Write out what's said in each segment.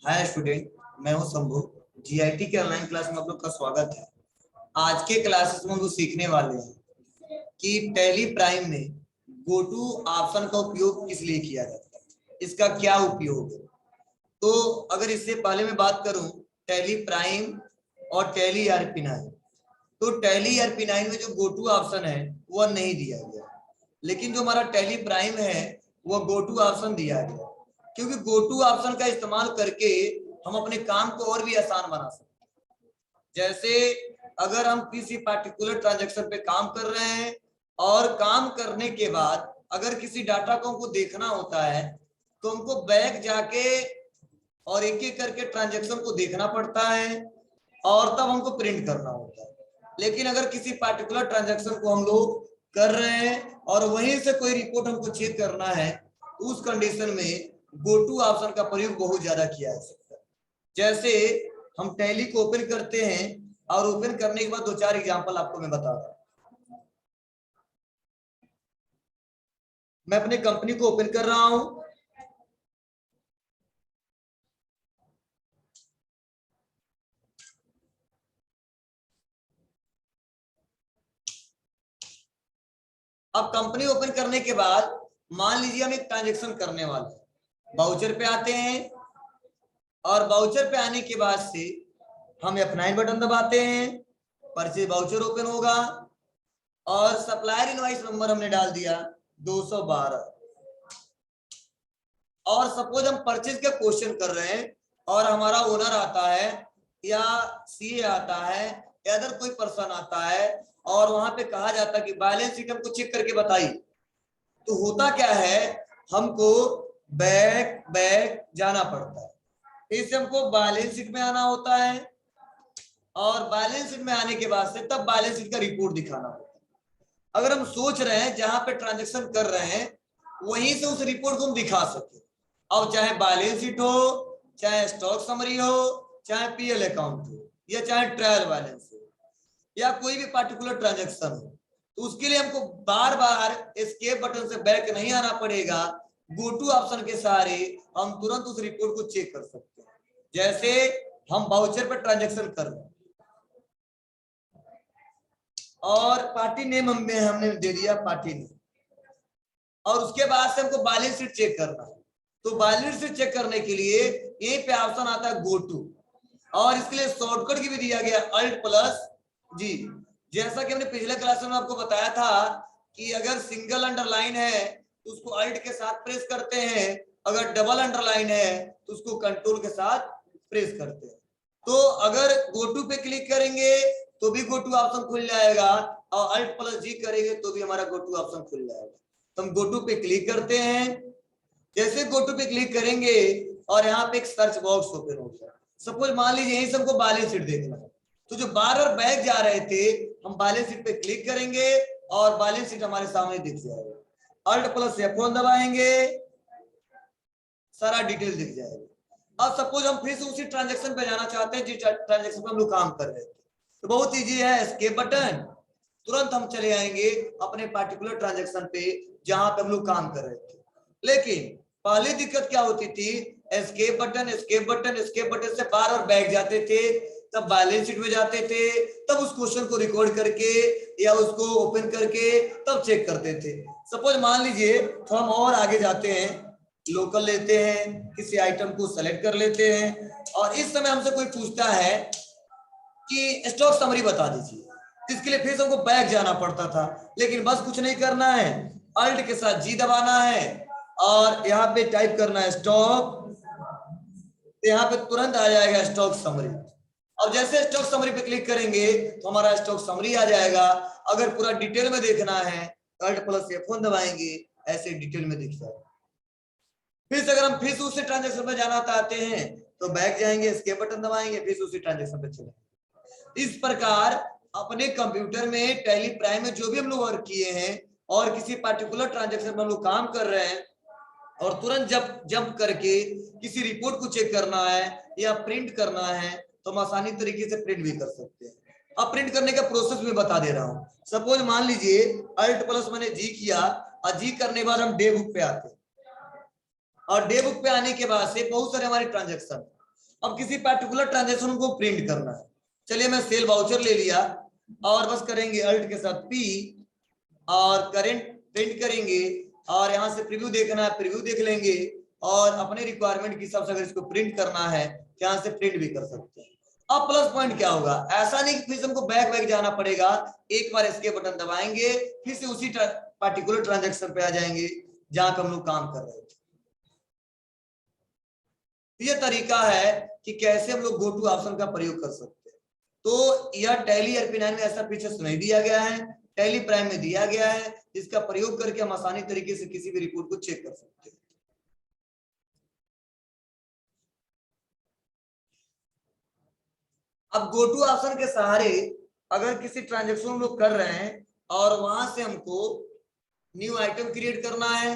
Hi student, मैं हूं Shambhu. GIT के ऑनलाइन क्लास में आप लोग का स्वागत है। आज के क्लासेस में हम लोग सीखने वाले हैं कि टैली प्राइम में गो टू ऑप्शन का उपयोग किस लिए किया जाता है, इसका क्या उपयोग है। तो अगर इससे पहले मैं बात करूं टैली प्राइम और टैली ERP9, तो टैली ERP9 में जो गो टू ऑप्शन है वह नहीं दिया गया, लेकिन जो हमारा टैली प्राइम है वह गो टू ऑप्शन दिया गया, क्योंकि गो टू ऑप्शन का इस्तेमाल करके हम अपने काम को और भी आसान बना सकते हैं। जैसे अगर हम किसी पार्टिकुलर ट्रांजैक्शन पे काम कर रहे हैं और काम करने के बाद अगर किसी डाटा को हमको देखना होता है तो हमको बैक जाके और एक एक करके ट्रांजैक्शन को देखना पड़ता है और तब हमको प्रिंट करना होता है। लेकिन अगर किसी पार्टिकुलर ट्रांजैक्शन को हम लोग कर रहे हैं और वहीं से कोई रिपोर्ट हमको चेक करना है, उस कंडीशन में गो टू ऑप्शन का प्रयोग बहुत ज्यादा किया जा सकता है। जैसे हम टैली को ओपन करते हैं और ओपन करने के बाद दो चार एग्जांपल आपको मैं बता रहा हूं। मैं अपने कंपनी को ओपन कर रहा हूं। अब कंपनी ओपन करने के बाद मान लीजिए हम एक ट्रांजेक्शन करने वाले हैं, बाउचर पे आते हैं और बाउचर पे आने के बाद से हम F9 बटन दबाते हैं, परचेज बाउचर ओपन होगा और सप्लायर इनवॉइस नंबर हमने डाल दिया 212। और सपोज हम परचेज का क्वेश्चन कर रहे हैं और हमारा ओनर आता है या सीए आता है या अदर कोई पर्सन आता है और वहां पे कहा जाता है कि बैलेंस शीट हमको चेक करके बताइए, तो होता क्या है, हमको बैक बैक जाना पड़ता है। इससे हमको बैलेंस शीट में आना होता है और बैलेंस शीट में आने के बाद से तब बैलेंस शीट का रिपोर्ट दिखाना होता है। अगर हम सोच रहे हैं जहां पे ट्रांजैक्शन कर रहे हैं वहीं से उस रिपोर्ट को हम दिखा सके, अब चाहे बैलेंस शीट हो, चाहे स्टॉक समरी हो, चाहे पीएल अकाउंट हो, या चाहे ट्रायल बैलेंस हो, या कोई भी पार्टिकुलर ट्रांजैक्शन हो, तो उसके लिए हमको बार बार एस्केप बटन से बैक नहीं आना पड़ेगा। गो टू ऑप्शन के सहारे हम तुरंत उस रिपोर्ट को चेक कर सकते हैं। जैसे हम बाउचर पर ट्रांजैक्शन कर रहे हैं और पार्टी नेम हमने दे दिया पार्टी नेम, और उसके बाद से हमको बैलेंस शीट चेक करना है, तो बैलेंस शीट चेक करने के लिए यहीं पे ऑप्शन आता है गो टू, और इसके लिए शॉर्टकट की भी दिया गया Alt+G। जैसा कि हमने पिछले क्लास में आपको बताया था कि अगर सिंगल अंडरलाइन है तो उसको अल्ट के साथ प्रेस करते हैं, अगर डबल अंडरलाइन है तो उसको कंट्रोल के साथ प्रेस करते हैं। तो अगर गो टू पे क्लिक करेंगे तो भी गो टू ऑप्शन खुल जाएगा और Alt+G करेंगे तो भी हमारा गो टू ऑप्शन खुल जाएगा। तो हम गो टू पे क्लिक करते हैं, जैसे गो टू पे क्लिक करेंगे और यहाँ पे एक सर्च बॉक्स ओपन हो गया। सपोज मान लीजिए यही सबको बैलेंस शीट देखना है, तो जो बार बार बैक जा रहे थे हम बैलेंस शीट पे क्लिक करेंगे और बैलेंस शीट हमारे सामने दिख जाएगा। Alt+F1 दबाएंगे, सारा डिटेल दिख जाएगा। अब सपोज हम फिर से उसी ट्रांजैक्शन पे जाना चाहते हैं जिस ट्रांजैक्शन पे हम लोग काम कर रहे थे, तो बहुत इजी है, एस्केप बटन, तुरंत हम चले आएंगे अपने पार्टिकुलर ट्रांजैक्शन पे जहां पे हम लोग काम कर रहे थे। लेकिन पहले दिक्कत क्या होती थी, escape button escape button escape button से बार बार बैक जाते थे, तब बैलेंस शीट में जाते थे, तब उस क्वेश्चन को रिकॉर्ड करके या उसको ओपन करके तब चेक करते थे। सपोज मान लीजिए तो हम और आगे जाते हैं, लोकल लेते हैं, किसी आइटम को सेलेक्ट कर लेते हैं और इस समय हमसे कोई पूछता है कि स्टॉक समरी बता दीजिए, इसके लिए फिर हमको बैक जाना पड़ता था। लेकिन बस कुछ नहीं करना है, अल्ट के साथ जी दबाना है और यहाँ पे टाइप करना है स्टॉक, यहाँ पे तुरंत आ जाएगा स्टॉक समरी। अब जैसे स्टॉक समरी पे क्लिक करेंगे तो हमारा स्टॉक समरी आ जाएगा। अगर पूरा डिटेल में देखना है तो Alt+F1 दबाएंगे, ऐसे डिटेल में दिख जाएगा। फिर से अगर हम फिर से उसी ट्रांजैक्शन पे जाना चाहते हैं तो बैक जाएंगे, एस्केप बटन दबाएंगे, फिर से उसी ट्रांजैक्शन पे चलेंगे। इस प्रकार अपने कंप्यूटर में टैली प्राइम में जो भी हम लोग वर्क किए हैं और किसी पार्टिकुलर ट्रांजैक्शन में हम लोग काम कर रहे हैं और तुरंत जंप करके किसी रिपोर्ट को चेक करना है या प्रिंट करना है तो हम आसानी तरीके से प्रिंट भी कर सकते हैं। अब प्रिंट करने का प्रोसेस भी बता दे रहा हूं। सपोज मान लीजिए Alt+ मैंने जी किया और जी करने के बाद हम डे बुक पे आते हैं और डे बुक पे आने के बाद से बहुत सारे हमारे ट्रांजैक्शन, अब किसी पर्टिकुलर ट्रांजेक्शन को प्रिंट करना है। चलिए मैं सेल वाउचर ले लिया और बस करेंगे अल्ट के साथ पी और करेंट प्रिंट करेंगे और यहाँ से प्रीव्यू देखना है, प्रीव्यू देख लेंगे और अपने रिक्वायरमेंट के हिसाब से अगर इसको प्रिंट करना है यहाँ से प्रिंट भी कर सकते हैं। अब प्लस पॉइंट क्या होगा, ऐसा नहीं कि फिर हमको बैक जाना पड़ेगा, एक बार एस्केप बटन दबाएंगे फिर से उसी पर्टिकुलर ट्रांजैक्शन पे आ जाएंगे जहां हम लोग काम कर रहे थे। ये तरीका है कि कैसे हम लोग गो टू ऑप्शन का प्रयोग कर सकते हैं। तो यह टैली ERP9 में ऐसा फीचर नहीं दिया गया है, टैली प्राइम में दिया गया है, जिसका प्रयोग करके हम आसानी तरीके से किसी भी रिपोर्ट को चेक कर सकते हैं। अब गो टू ऑप्शन के सहारे अगर किसी ट्रांजेक्शन हम लोग कर रहे हैं और वहां से हमको न्यू आइटम क्रिएट करना है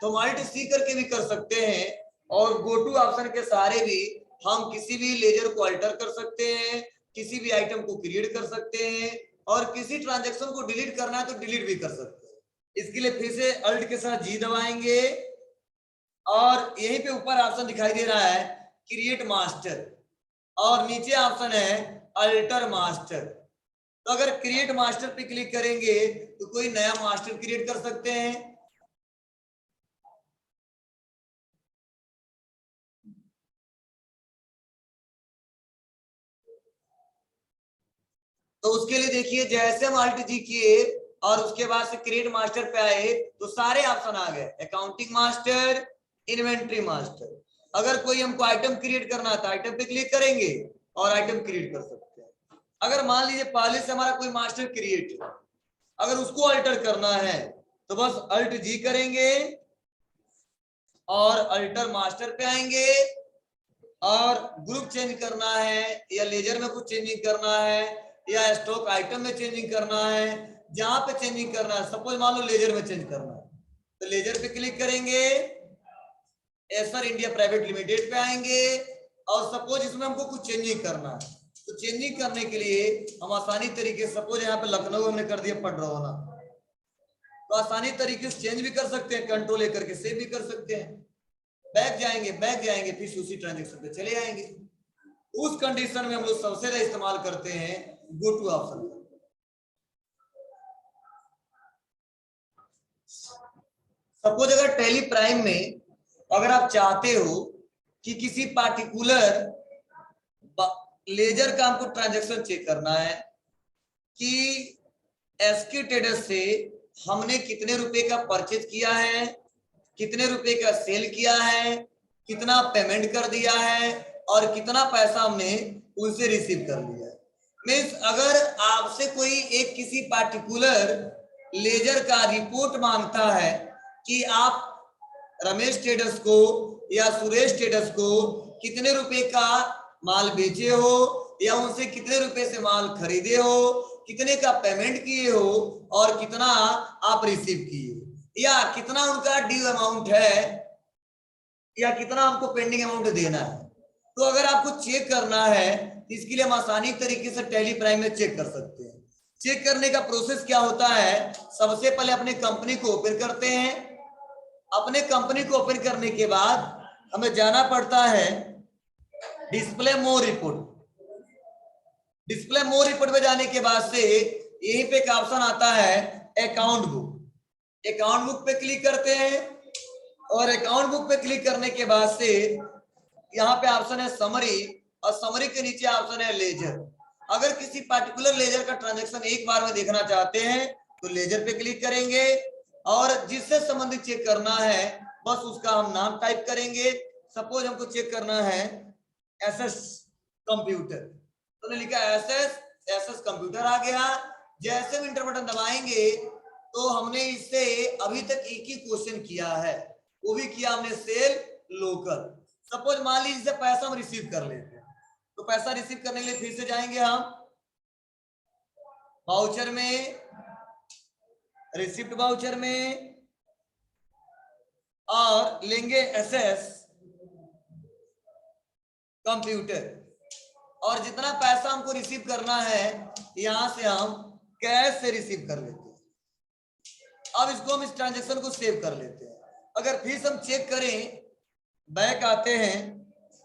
तो हम Alt C करके भी कर सकते हैं और गो टू ऑप्शन के सहारे भी हम किसी भी लेजर को अल्टर कर सकते हैं, किसी भी आइटम को क्रिएट कर सकते हैं और किसी ट्रांजेक्शन को डिलीट करना है तो डिलीट भी कर सकते हैं। इसके लिए फिर से अल्ट के साथ G दबाएंगे और यहीं पे ऊपर ऑप्शन दिखाई दे रहा है क्रिएट मास्टर और नीचे ऑप्शन है अल्टर मास्टर। तो अगर क्रिएट मास्टर पे क्लिक करेंगे तो कोई नया मास्टर क्रिएट कर सकते हैं। तो उसके लिए देखिए जैसे हम Alt G किए और उसके बाद से क्रिएट मास्टर पे आए तो सारे ऑप्शन आ गए, अकाउंटिंग मास्टर, इन्वेंट्री मास्टर। अगर कोई हमको आइटम क्रिएट करना था आइटम पे क्लिक करेंगे और आइटम क्रिएट कर सकते हैं। अगर मान लीजिए पहले से हमारा कोई मास्टर क्रिएट है, अगर उसको अल्टर करना है तो बस Alt G करेंगे और अल्टर मास्टर पे आएंगे और ग्रुप चेंज करना है या लेजर में कुछ चेंजिंग करना है या स्टॉक आइटम में चेंजिंग करना है, जहां पे चेंजिंग करना है, सपोज मान लो लेजर में चेंज करना है तो लेजर पे क्लिक करेंगे, एसर इंडिया प्राइवेट लिमिटेड पे आएंगे और सपोज इसमें हमको कुछ चेंजिंग करना है तो चेंजिंग करने के लिए हम आसानी तरीके से सपोज यहाँ पे लखनऊ हमने कर दिया पटरौना, तो आसानी तरीके से चेंज भी कर सकते हैं, कंट्रोल लेकर के सेव भी कर सकते हैं। बैक जाएंगे फिर उसी ट्रांजेक्शन पे चले आएंगे। उस कंडीशन में हम लोग सबसे ज्यादा इस्तेमाल करते हैं गो टू ऑप्शन। सपोज अगर टैली प्राइम में अगर आप चाहते हो कि किसी पार्टिकुलर लेजर का हमको ट्रांजैक्शन चेक करना है कि एसके ट्रेडर्स से हमने कितने रुपए का परचेज किया है, कितने रुपए का सेल किया है, कितना पेमेंट कर दिया है और कितना पैसा हमने उनसे रिसीव कर लिया है। मीन्स अगर आपसे कोई एक किसी पार्टिकुलर लेजर का रिपोर्ट मांगता है कि आप रमेश ट्रेडर्स को या सुरेश ट्रेडर्स को कितने रुपए का माल बेचे हो या उनसे कितने रुपए से माल खरीदे हो, कितने का पेमेंट किए हो और कितना आप रिसीव किए या कितना उनका ड्यू अमाउंट है या कितना हमको पेंडिंग अमाउंट देना है, तो अगर आपको चेक करना है तो इसके लिए हम आसानी तरीके से टैली प्राइम में चेक कर सकते हैं। चेक करने का प्रोसेस क्या होता है, सबसे पहले अपने कंपनी को ओपन करते हैं। अपने कंपनी को ओपन करने के बाद हमें जाना पड़ता है डिस्प्ले मोर रिपोर्ट। डिस्प्ले मोर रिपोर्ट में जाने के बाद से यहीं पे एक ऑप्शन आता है अकाउंट बुक। अकाउंट बुक पे क्लिक करते हैं और अकाउंट बुक पे क्लिक करने के बाद से यहाँ पे ऑप्शन है समरी और समरी के नीचे ऑप्शन है लेजर। अगर किसी पार्टिकुलर लेजर का ट्रांजैक्शन एक बार में देखना चाहते हैं तो लेजर पे क्लिक करेंगे और जिससे संबंधित चेक करना है बस उसका हम नाम टाइप करेंगे। सपोज हमको चेक करना है एसएस कंप्यूटर, तो लिखा एसएस कंप्यूटर आ गया। जैसे हम इंटर बटन दबाएंगे तो हमने इससे अभी तक एक ही क्वेश्चन किया है, वो भी किया हमने सेल लोकल। सपोज मान लीजिए इससे पैसा हम रिसीव कर लेते हैं तो पैसा रिसीव करने के लिए फिर से जाएंगे हम वाउचर में, रिसिप्ट वाउचर में और लेंगे एसएस कंप्यूटर और जितना पैसा हमको रिसीव करना है यहां से हम कैश से रिसीव कर लेते हैं। अब इसको हम इस ट्रांजैक्शन को सेव कर लेते हैं। अगर फिर हम चेक करें बैक आते हैं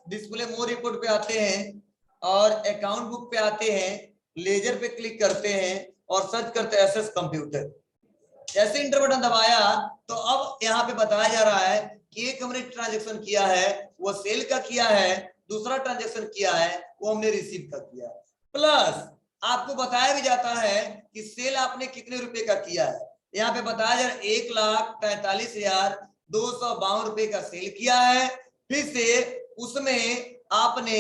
डिस्प्ले मोर रिपोर्ट पे आते हैं और अकाउंट बुक पे आते हैं, लेजर पे क्लिक करते हैं और सर्च करते हैं एसएस कंप्यूटर। जैसे इंटर बटन दबाया तो अब यहाँ पे बताया जा रहा है कि एक हमने ट्रांजेक्शन किया है वो सेल का किया है, दूसरा ट्रांजेक्शन किया है वो हमने रिसीव का किया, प्लस आपको बताया भी जाता है कि सेल आपने कितने रुपए का किया है। यहाँ पे बताया जा रहा है 1,43,252 रुपए का सेल किया है, फिर से उसमें आपने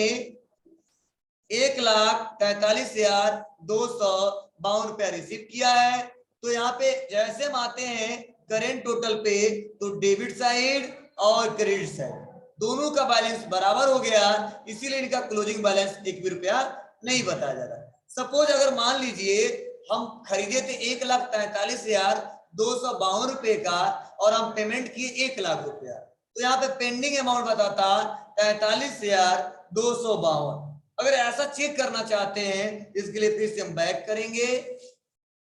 1,43,252 रुपया रिसीव किया है। तो यहाँ पे जैसे हम आते हैं करेंट टोटल पे तो डेबिट साइड और क्रेडिट साइड दोनों का बैलेंस बराबर हो गया, इसीलिए इनका क्लोजिंग बैलेंस 1 भी रुपया नहीं बताया जा रहा। सपोज अगर मान लीजिए हम खरीदे थे 1,43,252 रुपए का और हम पेमेंट किए 1 लाख रुपया, तो यहाँ पे पेंडिंग अमाउंट बताता 43,252। अगर ऐसा चेक करना चाहते हैं इसके लिए फिर से हम बैक करेंगे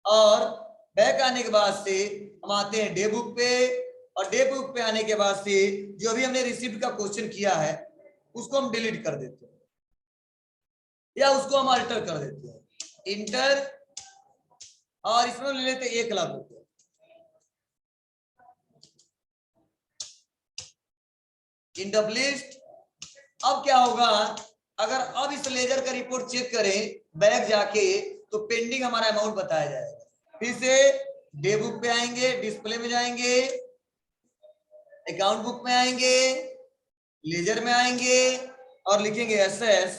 और बैक आने के बाद से हम आते हैं डे बुक पे और डे बुक पे आने के बाद से जो भी हमने रिसीव्ड का क्वेश्चन किया है उसको हम डिलीट कर देते हैं या उसको हम अल्टर कर देते हैं इंटर और इसमें ले लेते 1 लाख रुपया। Inter list. अब क्या होगा अगर अब इस लेजर का रिपोर्ट चेक करें बैक जाके तो पेंडिंग हमारा अमाउंट बताया जाएगा। फिर से डे बुक पे आएंगे, डिस्प्ले में जाएंगे, अकाउंट बुक में आएंगे, लेजर में आएंगे और लिखेंगे एसएस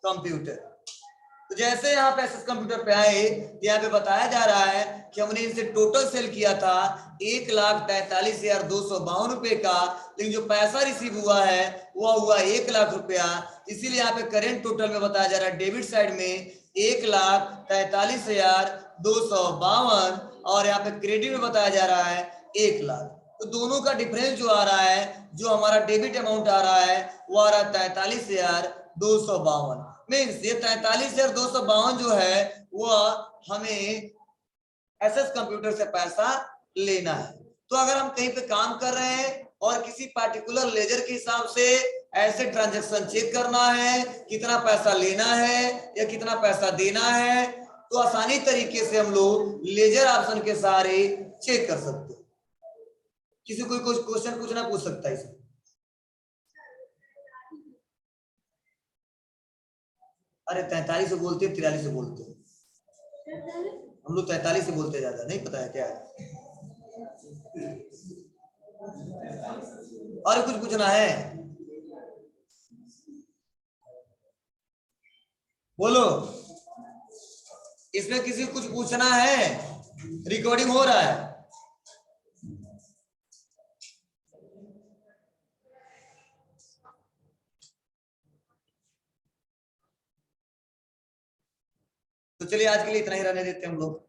कंप्यूटर। तो जैसे यहाँ पे एसएस कंप्यूटर पे आए यहाँ पे बताया जा रहा है कि हमने इनसे टोटल सेल किया था 1,43,252 रुपए का, लेकिन जो पैसा रिसीव हुआ है वो हुआ 1 लाख रुपया, इसीलिए यहाँ पे करेंट टोटल में बताया जा रहा है डेबिट साइड में 1,43,252 और यहाँ पे क्रेडिट में बताया जा रहा है 1 लाख। तो दोनों का डिफरेंस जो आ रहा है, जो हमारा डेबिट अमाउंट आ रहा है वो आ रहा है 43,252। मीन्स ये 43,252 जो है वो हमें एसएस कंप्यूटर से पैसा लेना है। तो अगर हम कहीं पे काम कर रहे हैं और किसी पार्टिकुलर लेजर के हिसाब से ऐसे ट्रांजैक्शन चेक करना है कितना पैसा लेना है या कितना पैसा देना है, तो आसानी तरीके से हम लोग लेजर ऑप्शन के सहारे चेक कर सकते हैं। किसी कोई कुछ क्वेश्चन पूछना पूछ सकता है इसमें। अरे 43 से बोलते 43 से बोलते हम लोग 43 से बोलते ज्यादा नहीं पता है क्या है? और कुछ पूछना है बोलो, इसमें किसी को कुछ पूछना है? रिकॉर्डिंग हो रहा है। तो चलिए आज के लिए इतना ही रहने देते हैं हम लोग।